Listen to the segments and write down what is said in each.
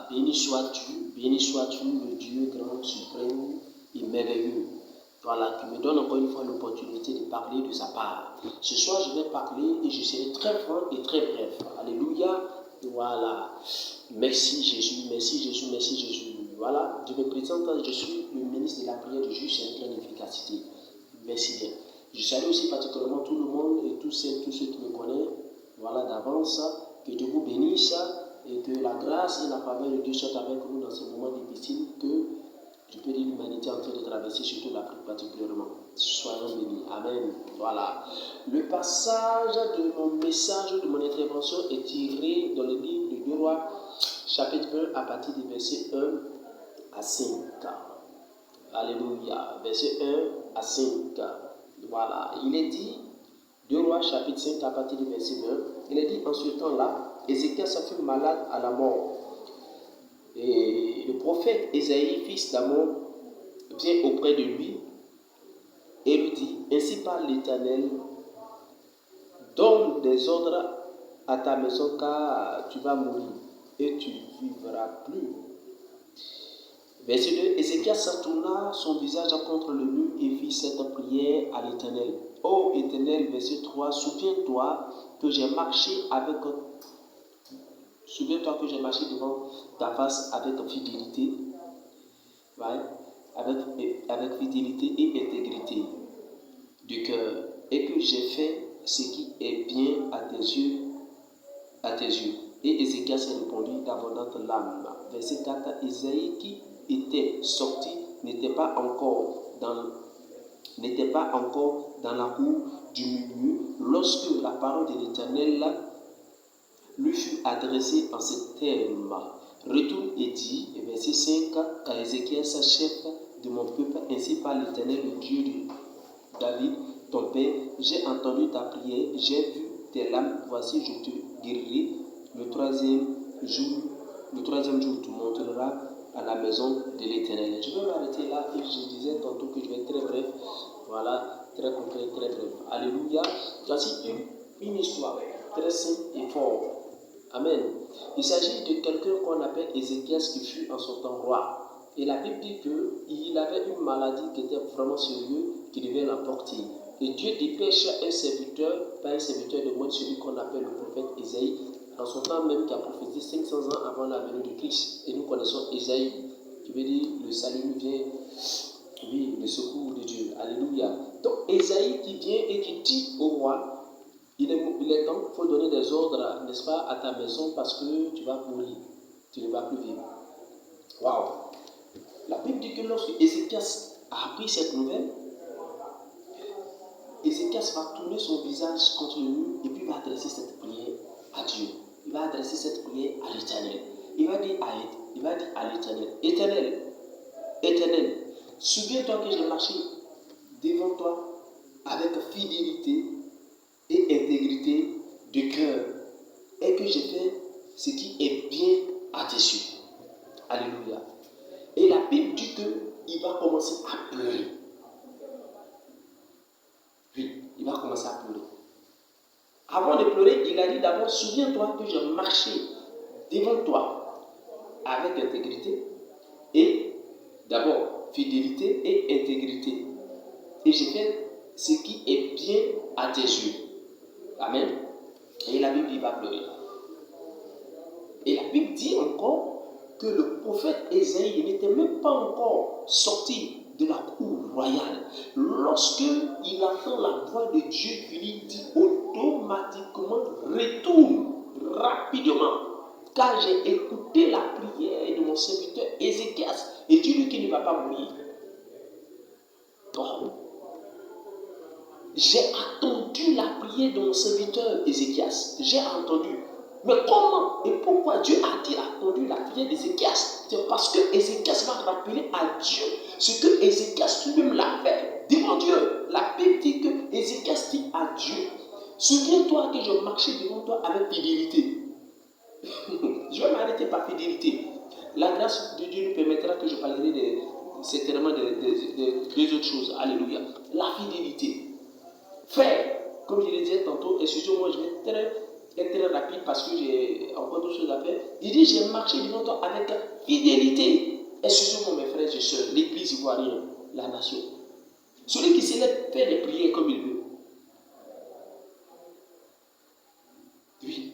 béni sois-tu, le Dieu grand, suprême et merveilleux. Voilà, qui me donne encore une fois l'opportunité de parler de sa part. Ce soir, je vais parler et je serai très franc et très bref. Alléluia. Voilà. Merci Jésus, merci Jésus, merci Jésus. Voilà, je me présente, je suis le ministre de la prière de Jésus, c'est une grande efficacité. Merci bien. Je salue aussi particulièrement tout le monde et tous ceux qui me connaissent. Voilà, d'avance, que Dieu vous bénisse et que la grâce et la faveur de Dieu soient avec nous dans ce moment difficile que je peux dire l'humanité est en train de traverser, surtout l'Afrique particulièrement. Soyons bénis. Amen. Voilà. Le passage de mon message, de mon intervention est tiré dans le livre de 2 Rois, chapitre 1, à partir du verset 1 à 5. Alléluia. Verset 1 à 5. Voilà. Il est dit, 2 Rois, chapitre 5, à partir du verset 1. Il est dit, en ce temps-là, Ézéchias fut malade à la mort. Et le prophète Ésaïe, fils d'Amon, vient auprès de lui et lui dit, ainsi parle l'Éternel, donne des ordres à ta maison car tu vas mourir et tu ne vivras plus. Verset 2, Ézéchias tourna son visage contre le mur et fit cette prière à l'Éternel. Ô Éternel, verset 3, souviens-toi que j'ai marché devant ta face avec fidélité, ouais, avec fidélité et intégrité du cœur, et que j'ai fait ce qui est bien à tes yeux. Et Ézéchias répondit d'abondante larmes. Verset 4, Isaïe qui était sorti n'était pas encore dans la cour du milieu lorsque la parole de l'Éternel lui fut adressée en ces termes. Retourne et dis, verset 5, à Ézéchias, chef de mon peuple, ainsi par l'Éternel, le Dieu de David, ton père, j'ai entendu ta prière, j'ai vu tes larmes, voici je te guérirai. Le troisième jour, tu monteras à la maison de l'Éternel. Je vais m'arrêter là et je disais tantôt que je vais être très bref. Voilà, très concret, très bref. Alléluia. Voici une histoire très simple et forte. Amen. Il s'agit de quelqu'un qu'on appelle Ézéchias qui fut en son temps roi. Et la Bible dit qu'il avait une maladie qui était vraiment sérieuse, qui devait l'emporter. Et Dieu dépêche un serviteur, pas un serviteur de moi, celui qu'on appelle le prophète Ésaïe, en son temps même qui a prophétisé 500 ans avant la venue de Christ. Et nous connaissons Ésaïe, qui veut dire le salut nous vient, oui, le secours de Dieu. Alléluia. Donc Ésaïe qui vient et qui dit au roi, il est temps, il faut donner des ordres, n'est-ce pas, à ta maison parce que tu vas mourir, tu ne vas plus vivre. Waouh! La Bible dit que lorsque Ézéchias a appris cette nouvelle, Ézéchias va tourner son visage contre le mur et puis il va adresser cette prière à Dieu. Il va adresser cette prière à l'Éternel. Il va dire à l'Éternel, Éternel, souviens-toi que j'ai marché devant toi avec fidélité et intégrité de cœur et que j'ai fait ce qui est bien à tes yeux. Alléluia. Et la Bible dit qu'il va commencer à pleurer. Oui, il va commencer à pleurer. Avant de pleurer, il a dit d'abord, souviens-toi que j'ai marché devant toi avec intégrité et d'abord fidélité et intégrité. Et j'ai fait ce qui est bien à tes yeux. Amen. Et la Bible, il va pleurer. Et la Bible dit encore que le prophète Ésaïe n'était même pas encore sorti de la cour royale. Lorsqu'il entend la voix de Dieu qui lui dit automatiquement, retourne rapidement, car j'ai écouté la prière de mon serviteur Ézéchias et dis-lui qu'il ne va pas mourir. Oh. J'ai attendu la prière de mon serviteur Ézéchias. J'ai entendu. Mais comment et pourquoi Dieu a-t-il attendu la prière d'Ézéchias? C'est parce que Ézéchias va rappeler à Dieu ce que Ézéchias lui-même l'a fait devant Dieu. La Bible dit que Ézéchias dit à Dieu, souviens-toi que je marchais devant toi avec fidélité. Je vais m'arrêter par fidélité. La grâce de Dieu nous permettra que je parlerai certainement de deux autres choses. Alléluia. La fidélité. Faire, comme je le disais tantôt, excusez-moi, je vais être très être très rapide parce que j'ai encore d'autres choses à faire. Il dit, j'ai marché devant toi avec fidélité. Excusez-moi mes frères et sœurs, l'église ivoirienne, la nation. Celui qui se lève fait des prières comme il veut. Oui.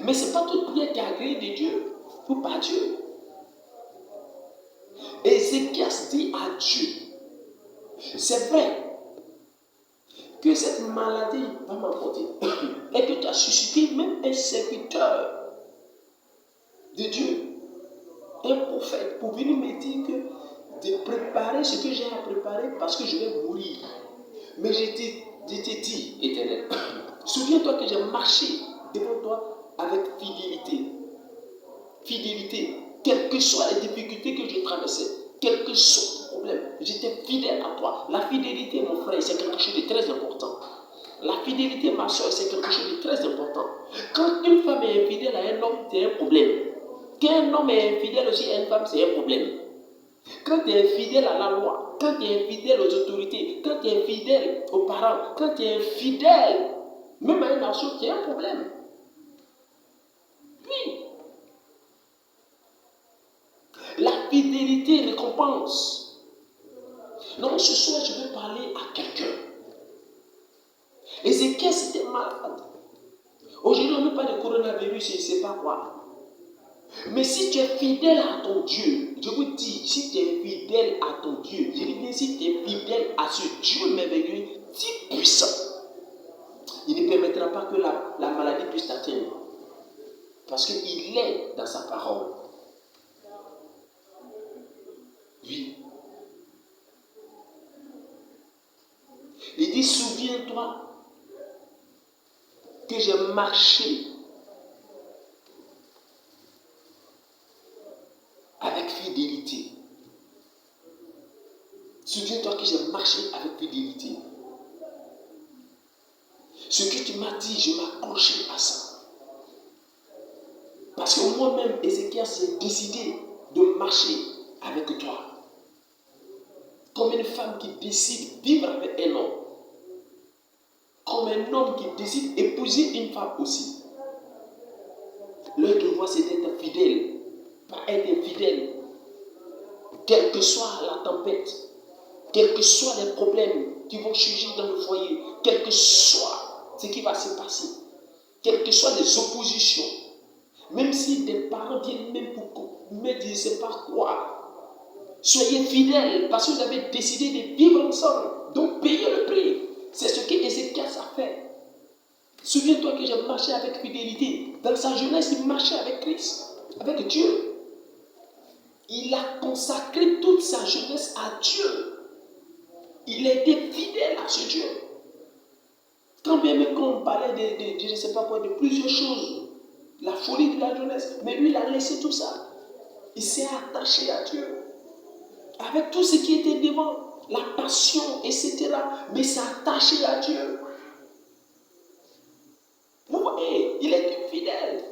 Mais ce n'est pas toute prière qui est agréée de Dieu ou par Dieu. Ézéchias dit à Dieu, c'est vrai que cette maladie va m'apporter et que tu as suscité même un serviteur de Dieu, un prophète, pour venir me dire que de préparer ce que j'ai à préparer parce que je vais mourir. Mais je t'ai dit, Éternel, souviens-toi que j'ai marché devant toi avec fidélité. Fidélité, quelles que soient les difficultés que je traversais, quel que soit le problème, j'étais fidèle à toi. La fidélité, mon frère, c'est quelque chose de très important. La fidélité, ma soeur, c'est quelque chose de très important. Quand une femme est infidèle à un homme, c'est un problème. Qu'un homme est infidèle aussi à une femme, c'est un problème. Quand tu es infidèle à la loi, quand tu es infidèle aux autorités, quand tu es infidèle aux parents, quand tu es infidèle même à une nation, c'est un problème. Oui. La fidélité récompense. Donc ce soir, je vais parler à quelqu'un. Ézéchiel, c'était malade. Aujourd'hui, on ne parle pas de coronavirus, je ne sais pas quoi. Mais si tu es fidèle à ton Dieu, je vous dis, si tu es fidèle à ton Dieu, je dis bien, si tu es fidèle à ce Dieu merveilleux, si puissant, il ne permettra pas que la maladie puisse t'atteindre. Parce qu'il est dans sa parole. Oui. Il dit, souviens-toi que j'ai marché avec fidélité. Souviens-toi que j'ai marché avec fidélité. Ce que tu m'as dit, je m'accrochais à ça. Parce que moi-même, Ézéchiel, j'ai décidé de marcher avec toi. Comme une femme qui décide de vivre avec un homme. Comme un homme qui décide d'épouser une femme aussi. Leur devoir, c'est d'être fidèle. Pas être infidèle. Quelle que soit la tempête, quels que soient les problèmes qui vont surgir dans le foyer, quel que soit ce qui va se passer, quelles que soient les oppositions, même si des parents viennent même pour me dire, je ne sais pas quoi, soyez fidèles parce que vous avez décidé de vivre ensemble, donc payez le prix. C'est ce qu'Ézéchiel a fait. Souviens-toi que j'ai marché avec fidélité. Dans sa jeunesse, il marchait avec Christ, avec Dieu. Il a consacré toute sa jeunesse à Dieu. Il était fidèle à ce Dieu. Quand bien même quand on parlait de je ne sais pas quoi, de plusieurs choses, la folie de la jeunesse, mais lui, il a laissé tout ça. Il s'est attaché à Dieu. Avec tout ce qui était devant, la passion, etc. Mais il s'est attaché à Dieu. Vous voyez, il était fidèle.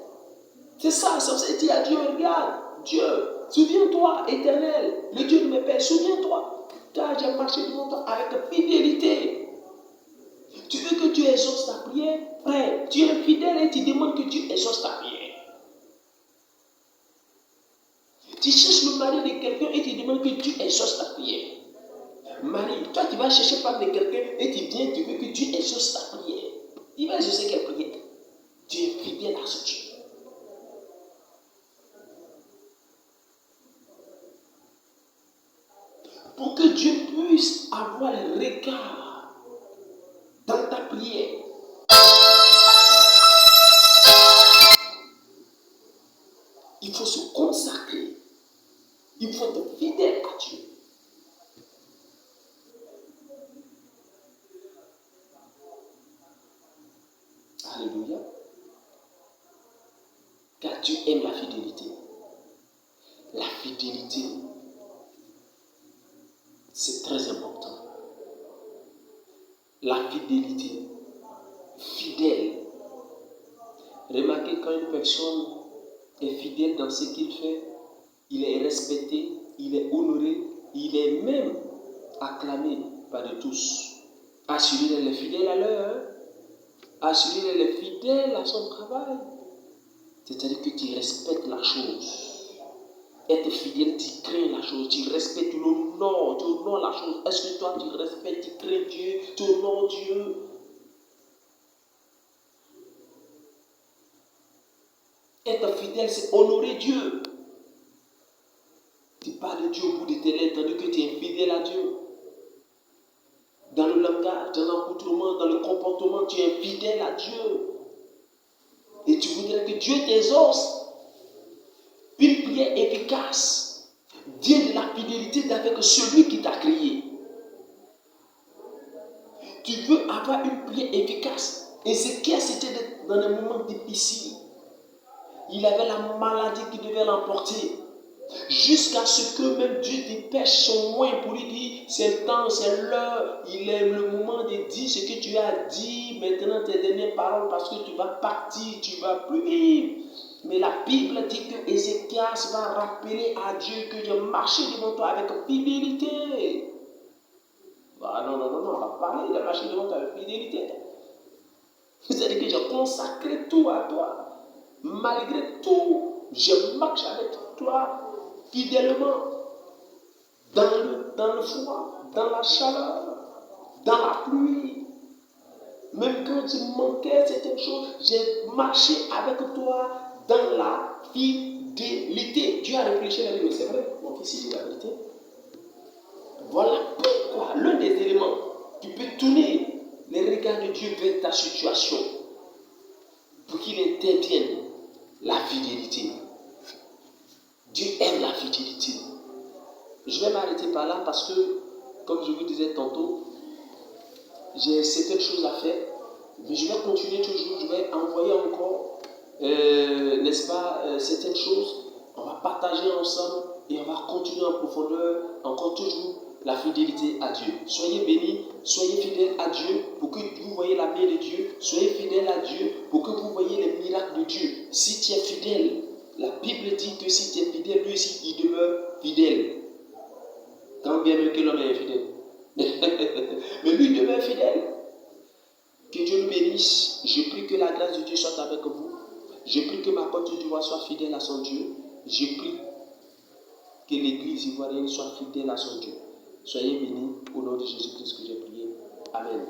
C'est ça, ça veut dire à Dieu, regarde, Dieu, souviens-toi, éternel, le Dieu de mes pères, souviens-toi. J'ai marché devant toi avec fidélité. Tu veux que Dieu exauce ta prière? Frère, tu es fidèle et tu demandes que Dieu exauce ta prière. Tu cherches le mari de quelqu'un et tu demandes que Dieu exauce ta prière. Marie, toi tu vas chercher femme de quelqu'un et tu viens, tu veux que Dieu exauce ta prière. Il va exaucer quelle prière? Tu es fidèle à ce Dieu. Pour que Dieu puisse avoir le regard dans ta prière. Il faut se consacrer. Il faut être fidèle à Dieu. Alléluia. Car Dieu aime la fidélité. La fidélité, c'est très important. La fidélité, fidèle. Remarquez quand une personne est fidèle dans ce qu'il fait, il est respecté, il est honoré, il est même acclamé par de tous. Ah, celui-là, il est fidèle à l'heure. Assurer elle est fidèle à son travail. C'est-à-dire que tu respectes la chose. Être fidèle, tu crains la chose, tu respectes, tu honores la chose. Est-ce que toi tu respectes, tu crains Dieu, tu honores Dieu? Être fidèle, c'est honorer Dieu. Tu parles de Dieu au bout de tes lèvres, tandis que tu es fidèle à Dieu. Dans le langage, dans l'accoutrement, dans le comportement, tu es fidèle à Dieu. Et tu voudrais que Dieu t'exauce. Une prière efficace vient de la fidélité avec celui qui t'a créé. Tu veux avoir une prière efficace. Ézéchiel, c'était dans des moments difficiles. Il avait la maladie qui devait l'emporter. Jusqu'à ce que même Dieu dépêche son moyen pour lui dire, c'est le temps, c'est l'heure, il est le moment de dire ce que tu as dit, maintenant tes dernières paroles, parce que tu vas partir, tu ne vas plus vivre. Mais la Bible dit que Ézéchias va rappeler à Dieu que j'ai marché devant toi avec fidélité. Ah non, on va parler de marcher devant toi avec fidélité. C'est-à-dire que j'ai consacré tout à toi. Malgré tout, je marche avec toi fidèlement dans le froid, dans la chaleur, dans la pluie. Même quand tu manquais certaines choses, j'ai marché avec toi dans la fidélité. Dieu a réfléchi à la vie, mais c'est vrai, mon fils, il dit la vérité. Voilà pourquoi l'un des éléments qui peut tourner les regards de Dieu vers ta situation pour qu'il intervienne, la fidélité. Dieu aime la fidélité. Je vais m'arrêter par là parce que, comme je vous disais tantôt, j'ai certaines choses à faire, mais je vais continuer toujours, je vais envoyer encore, n'est-ce pas, certaines choses. On va partager ensemble et on va continuer en profondeur, encore toujours, la fidélité à Dieu. Soyez bénis, soyez fidèles à Dieu pour que vous voyez la main de Dieu. Soyez fidèles à Dieu pour que vous voyez les miracles de Dieu. Si tu es fidèle, la Bible dit que si tu es fidèle, lui aussi, il demeure fidèle. Quand bien même que l'homme est infidèle. Mais lui demeure fidèle. Que Dieu nous bénisse. Je prie que la grâce de Dieu soit avec vous. Je prie que ma Côte d'Ivoire soit fidèle à son Dieu. Je prie que l'Église ivoirienne soit fidèle à son Dieu. Soyez bénis au nom de Jésus-Christ que j'ai prié. Amen.